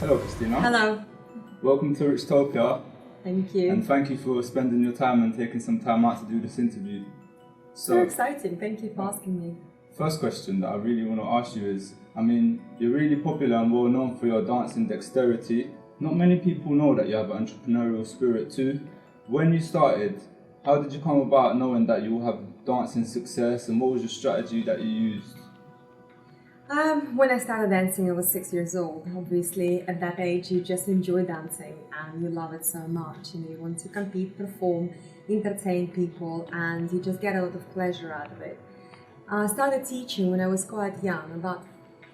Hello, Kristina. Hello. Welcome to Richtopia. Thank you. And thank you for spending your time and taking some time out to do this interview. So exciting. Thank you for asking me. First question that I really want to ask you is, you're really popular and well known for your dancing dexterity. Not many people know that you have an entrepreneurial spirit too. When you started, how did you come about knowing that you will have dancing success, and what was your strategy that you used? When I started dancing, I was 6 years old. Obviously, at that age, you just enjoy dancing and you love it so much. You want to compete, perform, entertain people, and you just get a lot of pleasure out of it. I started teaching when I was quite young, about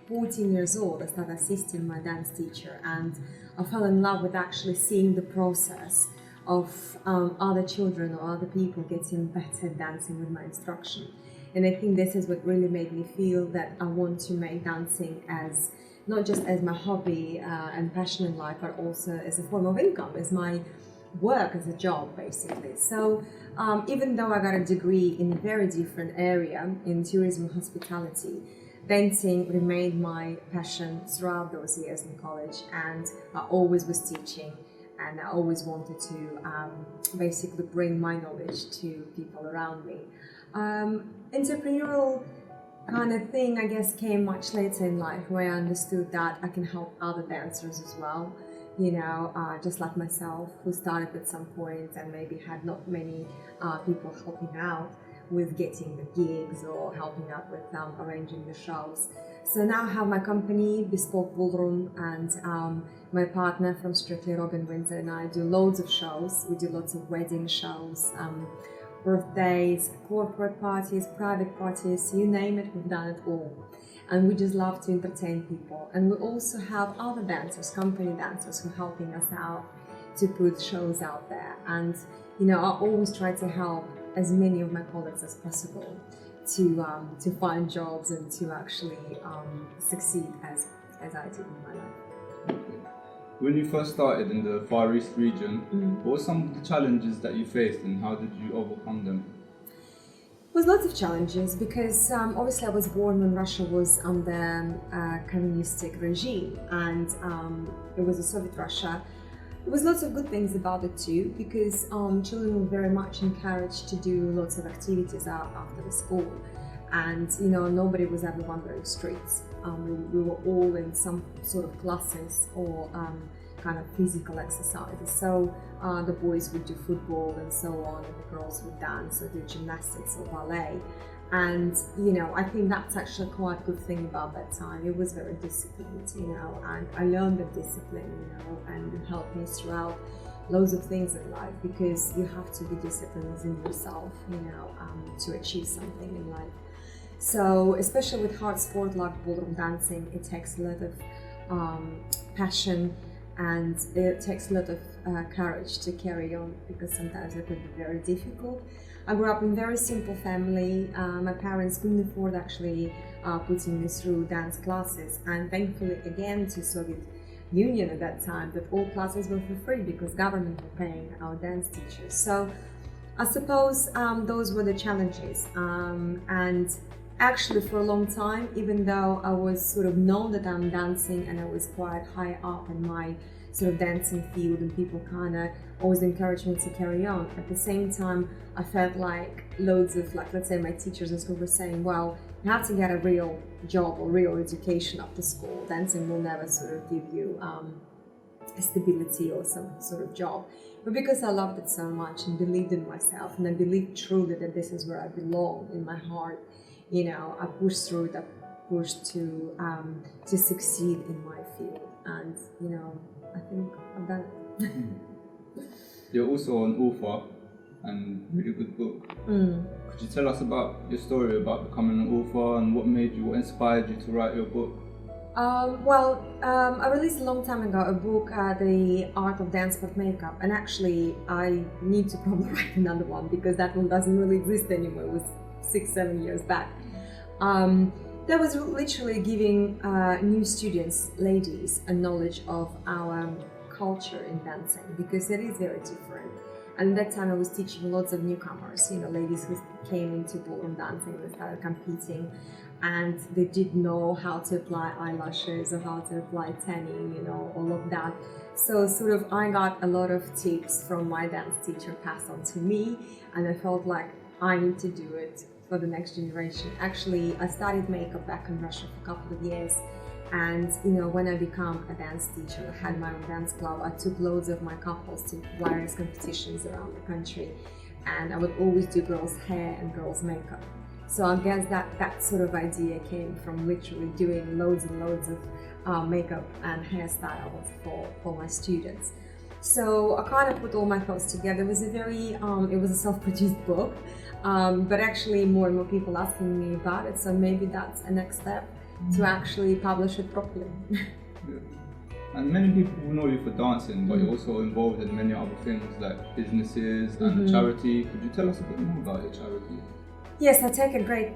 14 years old. I started assisting my dance teacher, and I fell in love with actually seeing the process of other children or other people getting better at dancing with my instruction. And I think this is what really made me feel that I want to make dancing as not just as my hobby and passion in life, but also as a form of income, as my work, as a job, basically. So even though I got a degree in a very different area, in tourism and hospitality, dancing remained my passion throughout those years in college, and I always was teaching, and I always wanted to basically bring my knowledge to people around me. Entrepreneurial kind of thing, I guess, came much later in life, where I understood that I can help other dancers as well, just like myself, who started at some point and maybe had not many people helping out with getting the gigs or helping out with arranging the shows. So now I have my company, Bespoke Ballroom, and my partner from Strictly Robin Winter and I do loads of shows. We do lots of wedding shows, birthdays, corporate parties, private parties, you name it, we've done it all. And we just love to entertain people. And we also have other dancers, company dancers, who are helping us out to put shows out there. And I always try to help as many of my colleagues as possible to find jobs and to actually succeed as I did in my life. When you first started in the Far East region, what were some of the challenges that you faced and how did you overcome them? There was lots of challenges because obviously I was born when Russia was under communistic regime, and it was a Soviet Russia. There was lots of good things about it too, because children were very much encouraged to do lots of activities after the school, and nobody was ever wandering streets. We were all in some sort of classes or kind of physical exercises. So the boys would do football and so on, and the girls would dance or do gymnastics or ballet. And I think that's actually quite a good thing about that time. It was very disciplined, and I learned the discipline, and it helped me throughout loads of things in life, because you have to be disciplined in yourself, to achieve something in life. So especially with hard sport like ballroom dancing, it takes a lot of passion, and it takes a lot of courage to carry on, because sometimes it can be very difficult. I grew up in a very simple family. My parents couldn't afford actually putting me through dance classes, and thankfully again to Soviet Union at that time, that all classes were for free because government were paying our dance teachers. So I suppose those were the challenges, and actually for a long time, even though I was sort of known that I'm dancing and I was quite high up in my sort of dancing field, and people kind of always encouraged me to carry on, at the same time I felt like loads of, let's say my teachers in school were saying, well, you have to get a real job or real education after school. Dancing will never sort of give you a stability or some sort of job. But because I loved it so much and believed in myself, and I believed truly that this is where I belong in my heart, I pushed through it. I pushed to succeed in my field, and I think I've done it. You're also an author and really good book. Could you tell us about your story about becoming an author, and what inspired you to write your book? I released a long time ago a book, The Art of Dance But Makeup, and actually I need to probably write another one, because that one doesn't really exist anymore. It was 6-7 years back. That was literally giving new students, ladies, a knowledge of our culture in dancing, because it is very different. And at that time I was teaching lots of newcomers, ladies who came into ballroom dancing and started competing, and they didn't know how to apply eyelashes or how to apply tanning, all of that. So sort of I got a lot of tips from my dance teacher passed on to me, and I felt like I need to do it for the next generation. Actually, I studied makeup back in Russia for a couple of years, and when I became a dance teacher, I had my own dance club. I took loads of my couples to various competitions around the country, and I would always do girls' hair and girls' makeup. So I guess that sort of idea came from literally doing loads and loads of makeup and hairstyles for my students. So I kind of put all my thoughts together. It was a self-produced book, but actually more and more people asking me about it. So maybe that's a next step to actually publish it properly. Yeah. And many people will know you for dancing, but you're also involved in many other things like businesses and a charity. Could you tell us a bit more about your charity? Yes, I take a great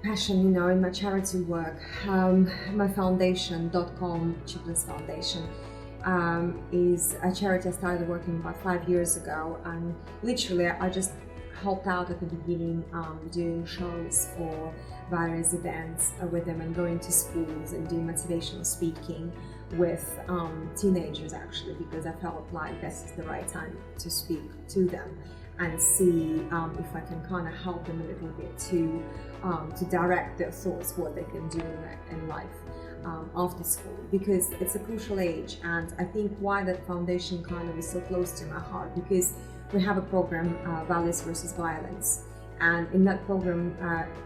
passion, in my charity work. My foundation, .com Children's Foundation, is a charity I started working about 5 years ago, and literally I just helped out at the beginning, doing shows for various events with them and going to schools and doing motivational speaking with teenagers, actually, because I felt like this is the right time to speak to them and see if I can kind of help them a little bit to direct their thoughts, what they can do in life after school, because it's a crucial age. And I think why that foundation kind of is so close to my heart, because we have a program, Values versus Violence, and in that program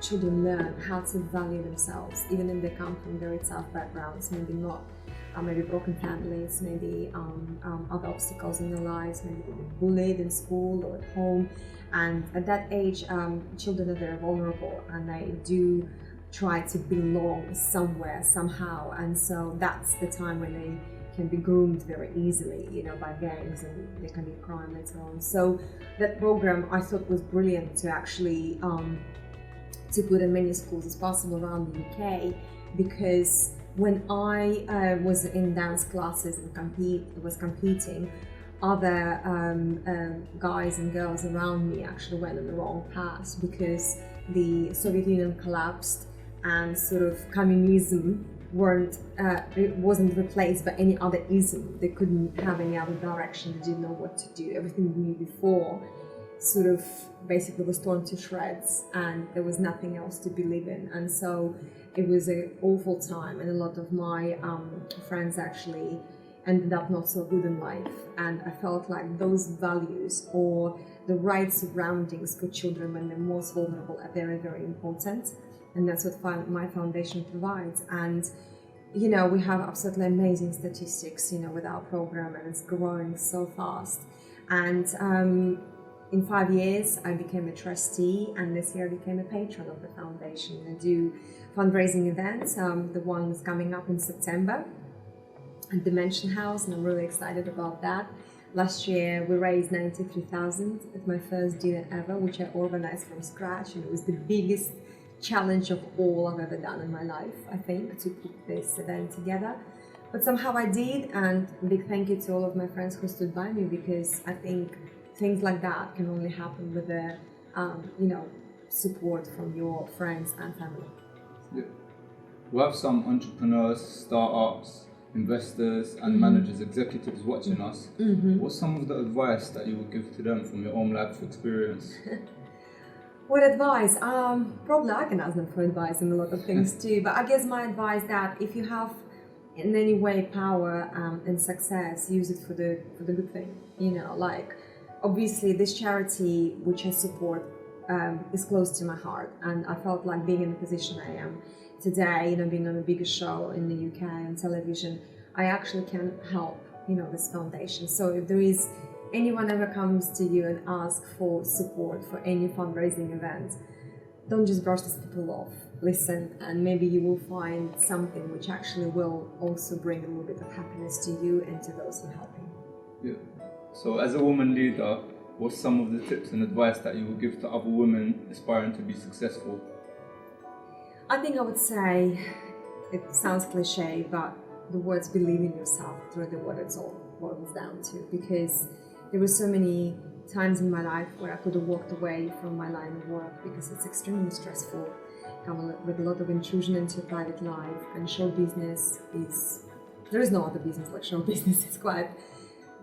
children learn how to value themselves, even if they come from very tough backgrounds, maybe not maybe broken families, maybe other obstacles in their lives, maybe they were bullied in school or at home. And at that age, children are very vulnerable, and they do try to belong somewhere, somehow. And so that's the time when they can be groomed very easily, by gangs, and they can be crime later on. So that program I thought was brilliant to actually to put in many schools as possible around the UK, because when I was in dance classes and was competing, other guys and girls around me actually went on the wrong path, because the Soviet Union collapsed and sort of communism wasn't replaced by any other ism. They couldn't have any other direction. They didn't know what to do. Everything they knew before sort of basically was torn to shreds, and there was nothing else to believe in. And so it was an awful time, and a lot of my friends actually ended up not so good in life. And I felt like those values, or the right surroundings for children when they're most vulnerable, are very, very important. And that's what my foundation provides. And we have absolutely amazing statistics, with our program, and it's growing so fast. And in 5 years, I became a trustee, and this year I became a patron of the foundation. I do fundraising events. The one is coming up in September at the Mansion House, and I'm really excited about that. Last year, we raised 93,000 at my first dinner ever, which I organized from scratch, and it was the biggest challenge of all I've ever done in my life, I think, to put this event together. But somehow I did, and a big thank you to all of my friends who stood by me, because I think things like that can only happen with the support from your friends and family. Yeah. We have some entrepreneurs, startups, investors and managers, executives watching us. What's some of the advice that you would give to them from your own life experience? What advice? Probably I can ask them for advice on a lot of things too, but I guess my advice that if you have in any way power and success, use it for the good thing. Obviously this charity which I support is close to my heart, and I felt like being in the position I am today, being on a bigger show in the UK on television, I actually can help, this foundation. So if there is anyone ever comes to you and asks for support for any fundraising event, don't just brush these people off. Listen, and maybe you will find something which actually will also bring a little bit of happiness to you and to those you're helping. Yeah. So as a woman leader, what's some of the tips and advice that you would give to other women aspiring to be successful? I think I would say, it sounds cliche, but the words believe in yourself is really what it's all boils down to, because there were so many times in my life where I could have walked away from my line of work because it's extremely stressful, come with a lot of intrusion into your private life, and show business there is no other business like show business. It's quite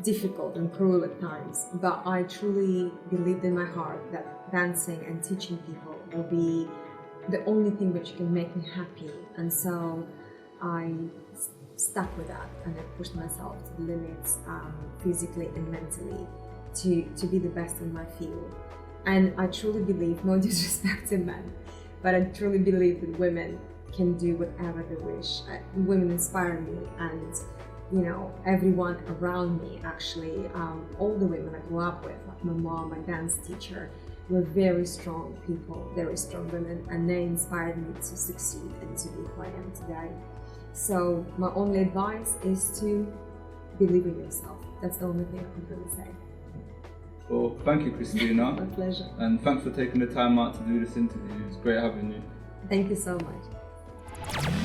difficult and cruel at times, but I truly believed in my heart that dancing and teaching people will be the only thing which can make me happy, and so I stuck with that, and I pushed myself to the limits, physically and mentally, to be the best in my field. And I truly believe, no disrespect to men, but I truly believe that women can do whatever they wish. Women inspire me, and everyone around me, actually, all the women I grew up with, like my mom, my dance teacher, were very strong people, very strong women, and they inspired me to succeed and to be who I am today. So my only advice is to believe in yourself. That's the only thing I can really say. Well, thank you, Kristina. My pleasure. And thanks for taking the time out to do this interview. It's great having you. Thank you so much.